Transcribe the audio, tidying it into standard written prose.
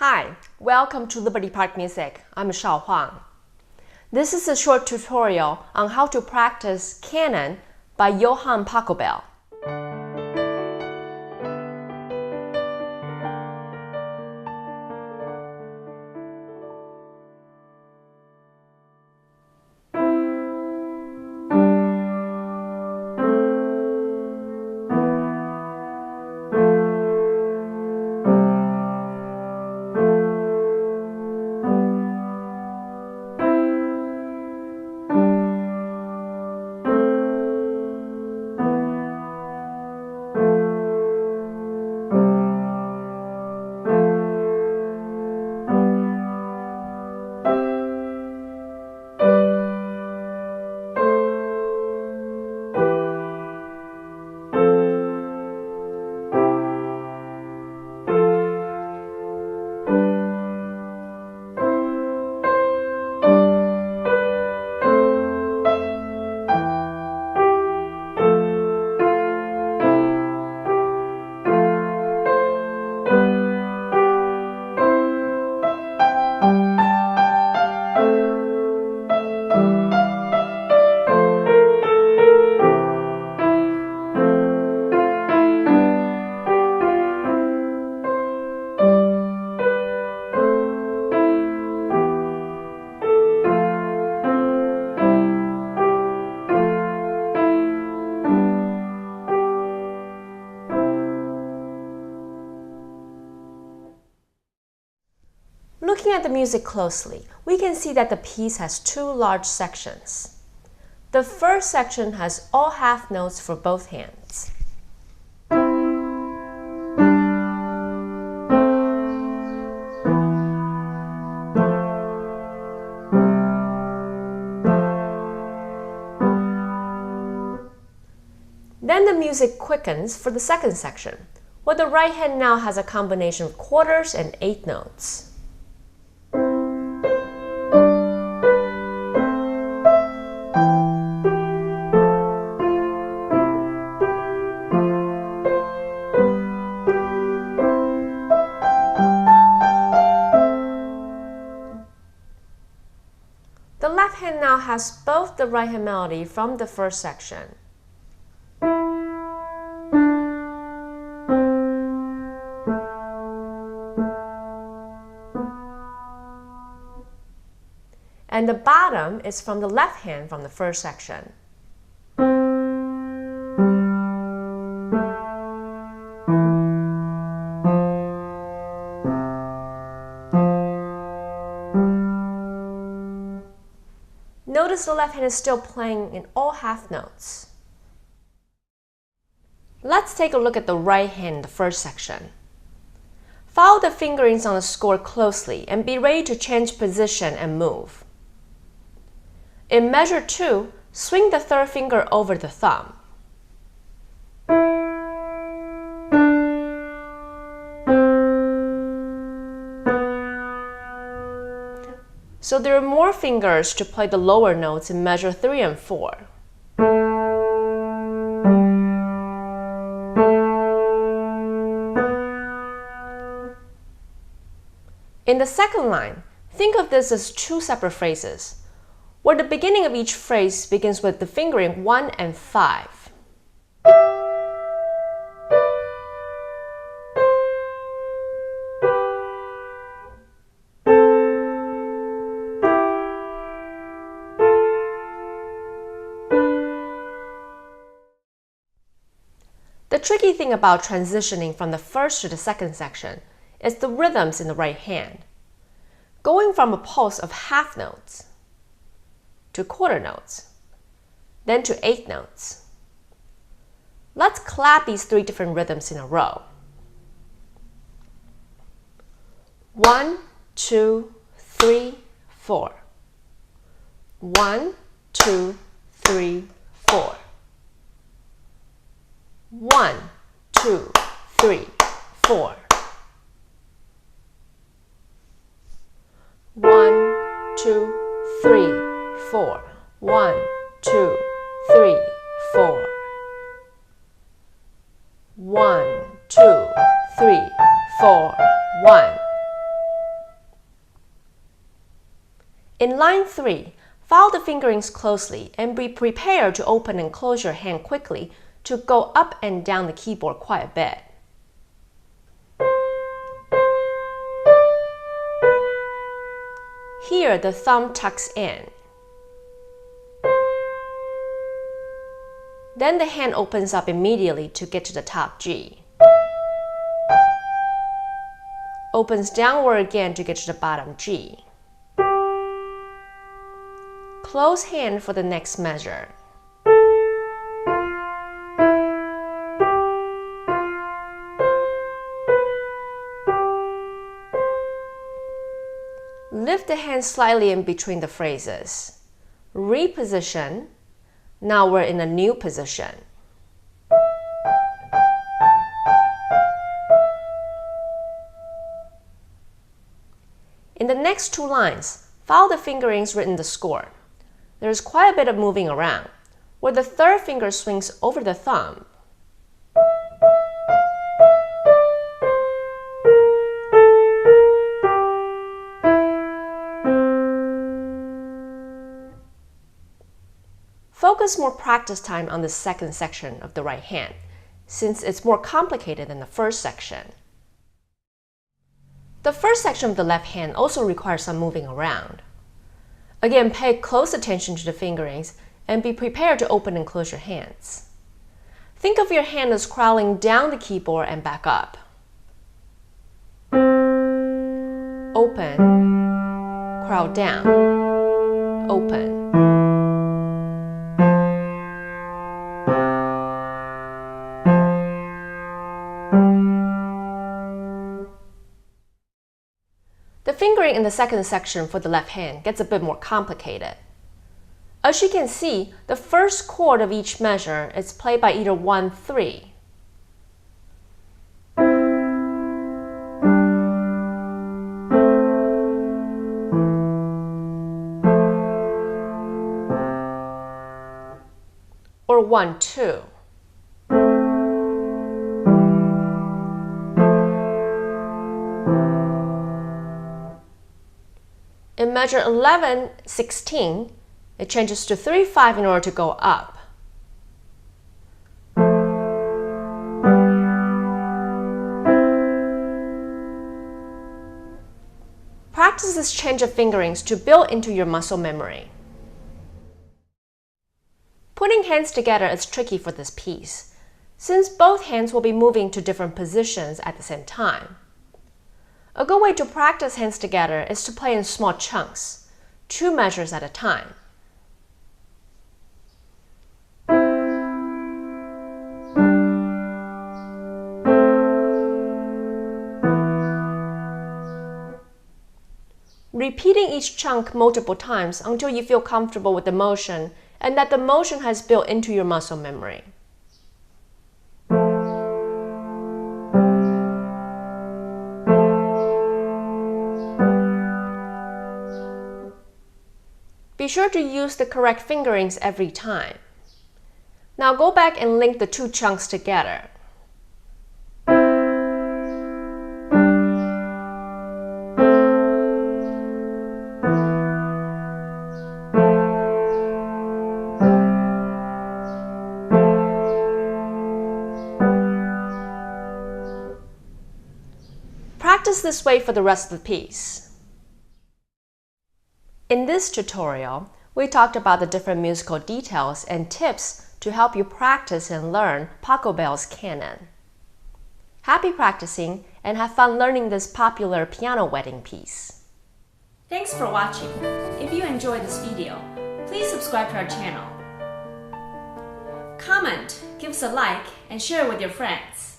Hi, welcome to Liberty Park Music. I'm Shao Huang. This is a short tutorial on how to practice Canon by Johann Pachelbel. Looking at the music closely, we can see that the piece has two large sections. The first section has all half notes for both hands. Then the music quickens for the second section, where the right hand now has a combination of quarters and eighth notes. The left hand now has both the right hand melody from the first section. And the bottom is from the left hand from the first section. Notice the left hand is still playing in all half notes. Let's take a look at the right hand in the first section. Follow the fingerings on the score closely and be ready to change position and move. In measure 2, swing the third finger over the thumb. So there are more fingers to play the lower notes in measure 3 and 4. In the second line, think of this as two separate phrases, where the beginning of each phrase begins with the fingering 1 and 5. The tricky thing about transitioning from the first to the second section is the rhythms in the right hand, going from a pulse of half notes to quarter notes, then to eighth notes. Let's clap these three different rhythms in a row. 1, 2, 3, 4. 1, 2, 3, 4. 1, 2, 3, 4. 1, 2, 3, 4. 1, 2, 3, 4. 1, 2, 3, 4, 1. In line 3, follow the fingerings closely and be prepared to open and close your hand quickly to go up and down the keyboard quite a bit. Here, the thumb tucks in. Then the hand opens up immediately to get to the top G. Opens downward again to get to the bottom G. Close hand for the next measure. Lift the hand slightly in between the phrases. Reposition. Now we're in a new position. In the next 2 lines, follow the fingerings written in the score. There's quite a bit of moving around, where the third finger swings over the thumb. Focus more practice time on the second section of the right hand, since it's more complicated than the first section. The first section of the left hand also requires some moving around. Again, pay close attention to the fingerings and be prepared to open and close your hands. Think of your hand as crawling down the keyboard and back up. Open, crawl down, open. The fingering in the second section for the left hand gets a bit more complicated. As you can see, the first chord of each measure is played by either 1-3. Or 1-2. In measure 11-16, it changes to 3-5 in order to go up. Practice this change of fingerings to build into your muscle memory. Putting hands together is tricky for this piece, since both hands will be moving to different positions at the same time. A good way to practice hands together is to play in small chunks, 2 measures at a time. Repeating each chunk multiple times until you feel comfortable with the motion and that the motion has built into your muscle memory. Be sure to use the correct fingerings every time. Now go back and link the 2 chunks together. Practice this way for the rest of the piece. In this tutorial, we talked about the different musical details and tips to help you practice and learn Pachelbel's Canon. Happy practicing and have fun learning this popular piano wedding piece. Thanks for watching. If you enjoyed this video, please subscribe to our channel. Comment, give us a like, and share with your friends.